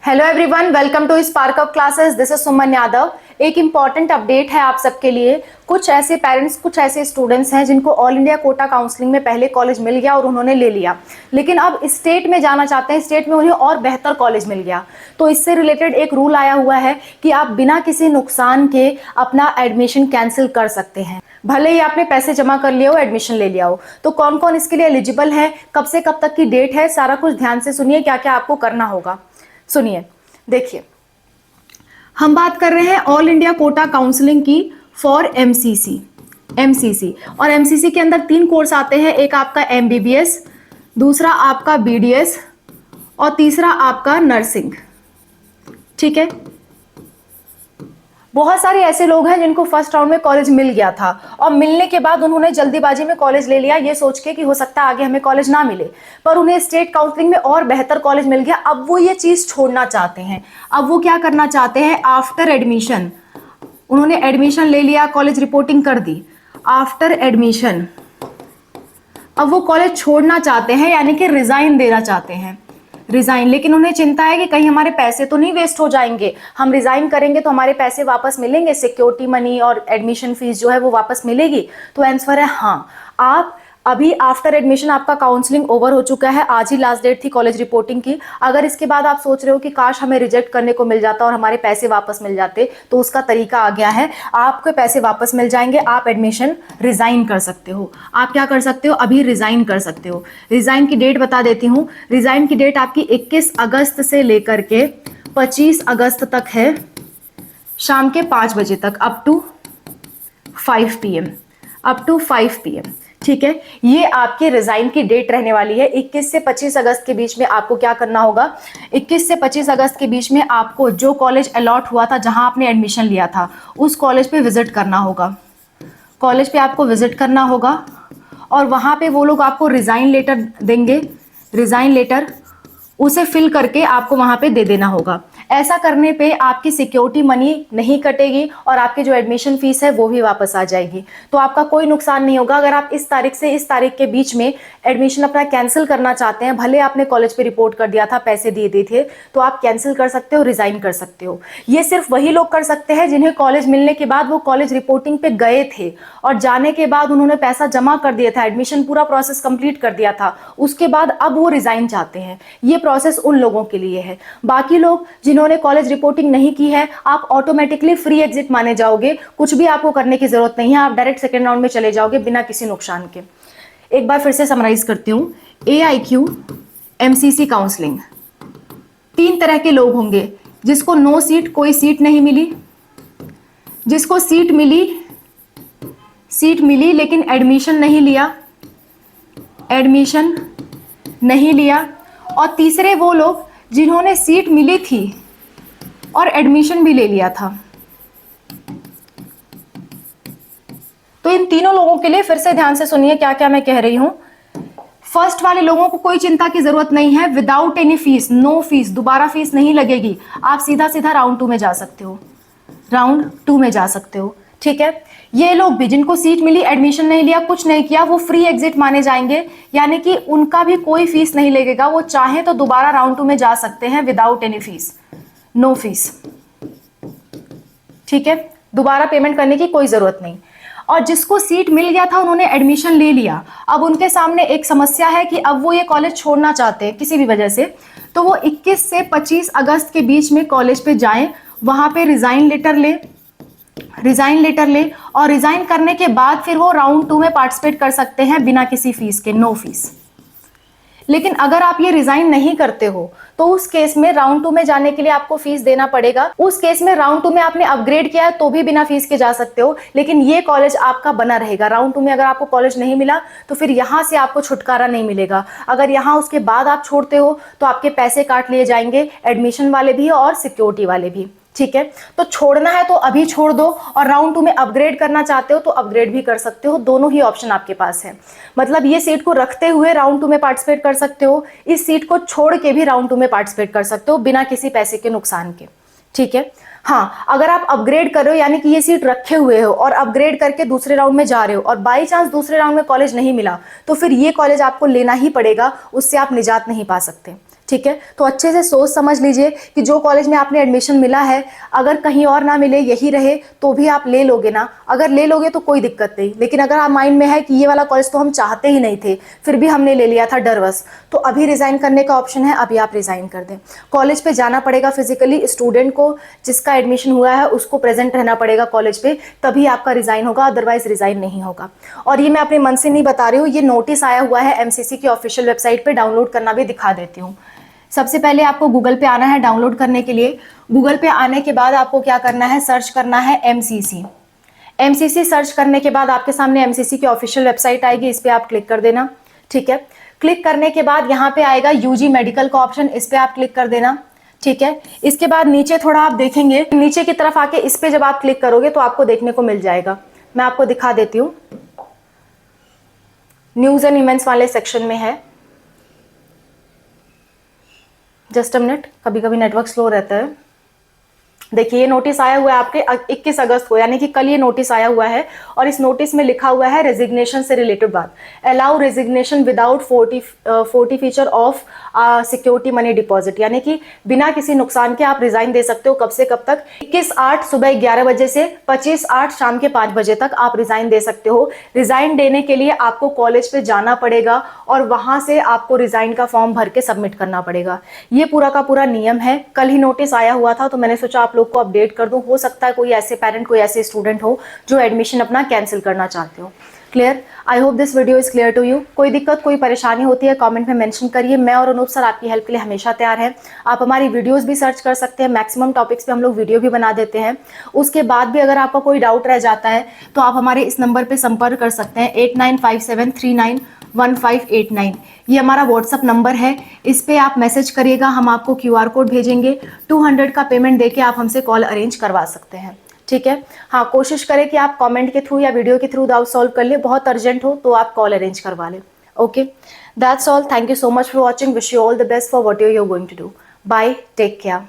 Hello everyone, welcome to spark up classes. This is Suman Yadav. एक important update है आप सबके लिए। कुछ ऐसे पेरेंट्स, कुछ ऐसे स्टूडेंट्स हैं जिनको ऑल इंडिया कोटा काउंसलिंग में पहले कॉलेज मिल गया और उन्होंने ले लिया, लेकिन अब स्टेट में जाना चाहते हैं, स्टेट में उन्हें और बेहतर कॉलेज मिल गया। तो इससे रिलेटेड एक रूल आया हुआ है कि आप बिना किसी नुकसान के अपना एडमिशन कैंसिल कर सकते हैं, भले ही आपने पैसे जमा कर लिए हो, एडमिशन ले लिया हो। तो कौन कौन इसके लिए एलिजिबल है, कब से कब तक की डेट है, सारा कुछ ध्यान से सुनिए क्या क्या आपको करना होगा। सुनिए, देखिए, हम बात कर रहे हैं ऑल इंडिया कोटा काउंसलिंग की फॉर एमसीसी। और एमसीसी के अंदर 3 कोर्स आते हैं। एक आपका एमबीबीएस, दूसरा आपका बीडीएस और तीसरा आपका नर्सिंग। ठीक है, बहुत सारे ऐसे लोग हैं जिनको फर्स्ट राउंड में कॉलेज मिल गया था और मिलने के बाद उन्होंने जल्दीबाजी में कॉलेज ले लिया, ये सोच के कि हो सकता है आगे हमें कॉलेज ना मिले, पर उन्हें स्टेट काउंसलिंग में और बेहतर कॉलेज मिल गया। अब वो ये चीज छोड़ना चाहते हैं। अब वो क्या करना चाहते हैं, आफ्टर एडमिशन, उन्होंने एडमिशन ले लिया, कॉलेज रिपोर्टिंग कर दी, आफ्टर एडमिशन अब वो कॉलेज छोड़ना चाहते हैं, यानी कि रिजाइन देना चाहते हैं, रिजाइन। लेकिन उन्हें चिंता है कि कहीं हमारे पैसे तो नहीं वेस्ट हो जाएंगे, हम रिजाइन करेंगे तो हमारे पैसे वापस मिलेंगे, सिक्योरिटी मनी और एडमिशन फीस जो है वो वापस मिलेगी। तो आंसर है हाँ। आप अभी आफ्टर एडमिशन आपका काउंसलिंग ओवर हो चुका है, आज ही लास्ट डेट थी कॉलेज रिपोर्टिंग की। अगर इसके बाद आप सोच रहे हो कि काश हमें रिजेक्ट करने को मिल जाता और हमारे पैसे वापस मिल जाते, तो उसका तरीका आ गया है, आपके पैसे वापस मिल जाएंगे, आप एडमिशन रिजाइन कर सकते हो। आप क्या कर सकते हो, अभी रिजाइन कर सकते हो। रिजाइन की डेट बता देती हूँ। रिजाइन की डेट आपकी 21 अगस्त से लेकर के 25 अगस्त तक है, शाम के 5 बजे तक, अप टू 5 PM। ठीक है, ये आपकी रिजाइन की डेट रहने वाली है। 21 से 25 अगस्त के बीच में आपको क्या करना होगा, 21 से 25 अगस्त के बीच में आपको जो कॉलेज अलॉट हुआ था, जहां आपने एडमिशन लिया था, उस कॉलेज पे विजिट करना होगा। कॉलेज पे आपको विजिट करना होगा और वहां पे वो लोग आपको रिजाइन लेटर देंगे। रिजाइन लेटर उसे फिल करके आपको वहां पे दे देना होगा। ऐसा करने पे आपकी सिक्योरिटी मनी नहीं कटेगी और आपकी जो एडमिशन फीस है वो भी वापस आ जाएगी। तो आपका कोई नुकसान नहीं होगा। अगर आप इस तारीख से इस तारीख के बीच में एडमिशन अपना कैंसिल करना चाहते हैं, भले आपने कॉलेज पे रिपोर्ट कर दिया था, पैसे दिए दिए थे, तो आप कैंसिल कर सकते हो, रिजाइन कर सकते हो। ये सिर्फ वही लोग कर सकते हैं जिन्हें कॉलेज मिलने के बाद वो कॉलेज रिपोर्टिंग पे गए थे और जाने के बाद उन्होंने पैसा जमा कर दिया था, एडमिशन पूरा प्रोसेस कंप्लीट कर दिया था, उसके बाद अब वो रिजाइन चाहते हैं। ये प्रोसेस उन लोगों के लिए है। बाकी लोग जिन्होंने कॉलेज रिपोर्टिंग नहीं की है, आप ऑटोमेटिकली फ्री एग्जिट माने जाओगे, कुछ भी आपको करने की जरूरत नहीं है, आप डायरेक्ट सेकेंड राउंड में चले जाओगे बिना किसी नुकसान के। एक बार फिर से समराइज करती हूं, AIQ MCC काउंसलिंग, 3 तरह के लोग होंगे। जिसको नो सीट, कोई सीट नहीं मिली, जिसको सीट मिली लेकिन एडमिशन नहीं लिया, और तीसरे वो लोग जिन्होंने सीट मिली थी और एडमिशन भी ले लिया था। तो इन तीनों लोगों के लिए फिर से ध्यान से सुनिए क्या क्या मैं कह रही हूं। फर्स्ट वाले लोगों को कोई चिंता की जरूरत नहीं है, without any fees, no fees, दोबारा फीस नहीं लगेगी, आप सीधा सीधा राउंड 2 में जा सकते हो। ठीक है, ये लोग भी जिनको सीट मिली, एडमिशन नहीं लिया, कुछ नहीं किया, वो फ्री एग्जिट माने जाएंगे, यानी कि उनका भी कोई फीस नहीं लगेगा। वो चाहे तो दोबारा राउंड 2 में जा सकते हैं without any fees, no fees. ठीक है, दोबारा पेमेंट करने की कोई जरूरत नहीं। और जिसको सीट मिल गया था, उन्होंने एडमिशन ले लिया, अब उनके सामने एक समस्या है कि अब वो ये कॉलेज छोड़ना चाहते हैं किसी भी वजह से, तो वो 21 से 25 अगस्त के बीच में कॉलेज पे जाएं, वहां पे रिजाइन लेटर ले और रिजाइन करने के बाद फिर वो राउंड 2 में पार्टिसिपेट कर सकते हैं बिना किसी फीस के, नो फीस। लेकिन अगर आप ये रिजाइन नहीं करते हो तो उस केस में राउंड 2 में जाने के लिए आपको फीस देना पड़ेगा। उस केस में राउंड 2 में आपने अपग्रेड किया है तो भी बिना फीस के जा सकते हो, लेकिन ये कॉलेज आपका बना रहेगा। राउंड 2 में अगर आपको कॉलेज नहीं मिला तो फिर यहां से आपको छुटकारा नहीं मिलेगा। अगर यहां उसके बाद आप छोड़ते हो तो आपके पैसे काट लिए जाएंगे, एडमिशन वाले भी और सिक्योरिटी वाले भी। ठीक है, तो छोड़ना है तो अभी छोड़ दो, और राउंड 2 में अपग्रेड करना चाहते हो तो अपग्रेड भी कर सकते हो, दोनों ही ऑप्शन आपके पास है। मतलब ये सीट को रखते हुए राउंड 2 में पार्टिसिपेट कर सकते हो, इस सीट को छोड़ के भी राउंड 2 में पार्टिसिपेट कर सकते हो बिना किसी पैसे के नुकसान के। ठीक है, हाँ, अगर आप अपग्रेड कर रहे हो, यानी कि ये सीट रखे हुए हो और अपग्रेड करके दूसरे राउंड में जा रहे हो और बाई चांस दूसरे राउंड में कॉलेज नहीं मिला, तो फिर ये कॉलेज आपको लेना ही पड़ेगा, उससे आप निजात नहीं पा सकते। ठीक है। तो अच्छे से सोच समझ लीजिए कि जो कॉलेज में आपने एडमिशन मिला है, अगर कहीं और ना मिले, यही रहे, तो भी आप ले लोगे ना। अगर ले लोगे तो कोई दिक्कत नहीं, लेकिन अगर आप माइंड में है कि ये वाला कॉलेज तो हम चाहते ही नहीं थे, फिर भी हमने ले लिया था डरवश, तो अभी रिजाइन करने का ऑप्शन है, अभी आप रिजाइन कर दें। कॉलेज पे जाना पड़ेगा फिजिकली, स्टूडेंट को जिसका एडमिशन हुआ है उसको प्रेजेंट रहना पड़ेगा कॉलेज पे, तभी आपका रिजाइन होगा, अदरवाइज रिजाइन नहीं होगा। और ये मैं अपने मन से नहीं बता रही हूँ, ये नोटिस आया हुआ है एमसीसी की ऑफिशियल वेबसाइट पे, डाउनलोड करना भी दिखा देती हूँ। सबसे पहले आपको गूगल पे आना है डाउनलोड करने के लिए। गूगल पे आने के बाद आपको क्या करना है, सर्च करना है एमसीसी। एमसीसी सर्च करने के बाद आपके सामने एमसीसी की ऑफिशियल वेबसाइट आएगी, इस पे आप क्लिक कर देना। ठीक है, क्लिक करने के बाद यहाँ पे आएगा यूजी मेडिकल का ऑप्शन, इस पे आप क्लिक कर देना। ठीक है, इसके बाद नीचे थोड़ा आप देखेंगे, नीचे की तरफ आके इस पे जब आप क्लिक करोगे तो आपको देखने को मिल जाएगा। मैं आपको दिखा देती हूँ, न्यूज एंड इवेंट्स वाले सेक्शन में है। जस्ट अ मिनट, कभी कभी नेटवर्क स्लो रहता है। देखिए ये नोटिस आया हुआ है आपके 21 अगस्त को, यानी कि कल ये नोटिस आया हुआ है, और इस नोटिस में लिखा हुआ है रेजिग्नेशन से रिलेटेड बात, allow resignation without fortification of security money deposit, यानी कि बिना किसी नुकसान के आप रिजाइन दे सकते हो। कब से कब तक, 21/8 सुबह 11 बजे से 25/8 शाम के 5 बजे तक आप रिजाइन दे सकते हो। रिजाइन देने के लिए आपको कॉलेज पे जाना पड़ेगा और वहां से आपको रिजाइन का फॉर्म भर के सबमिट करना पड़ेगा। ये पूरा का पूरा नियम है। कल ही नोटिस आया हुआ था, तो मैंने सोचा आप लोग को अपडेट कर दूं। हो सकता है कोई ऐसे पेरेंट, कोई ऐसे स्टूडेंट हो जो एडमिशन अपना कैंसिल करना चाहते हो। Clear? I hope this video is clear to you. कोई दिक्कत, कोई परेशानी होती है कमेंट में मेंशन करिए। मैं और अनूप सर आपकी हेल्प के लिए हमेशा तैयार हैं। आप हमारी वीडियोस भी सर्च कर सकते हैं, मैक्सिमम टॉपिक्स पे हम लोग वीडियो भी बना देते हैं। उसके बाद भी अगर आपका कोई डाउट रह जाता है तो आप हमारे इस नंबर पर संपर्क कर सकते हैं, 8957391589। ये हमारा व्हाट्सअप नंबर है, इस पे आप मैसेज करिएगा, हम आपको QR कोड भेजेंगे। 200 का पेमेंट देके आप हमसे कॉल अरेंज करवा सकते हैं। ठीक है, हाँ कोशिश करें कि आप कमेंट के थ्रू या वीडियो के थ्रू डाउट सॉल्व कर ले। बहुत अर्जेंट हो तो आप कॉल अरेंज करवा लें। Okay, that's all. Thank you so much for watching. Wish you all the best for what you are going to do. Bye, take care.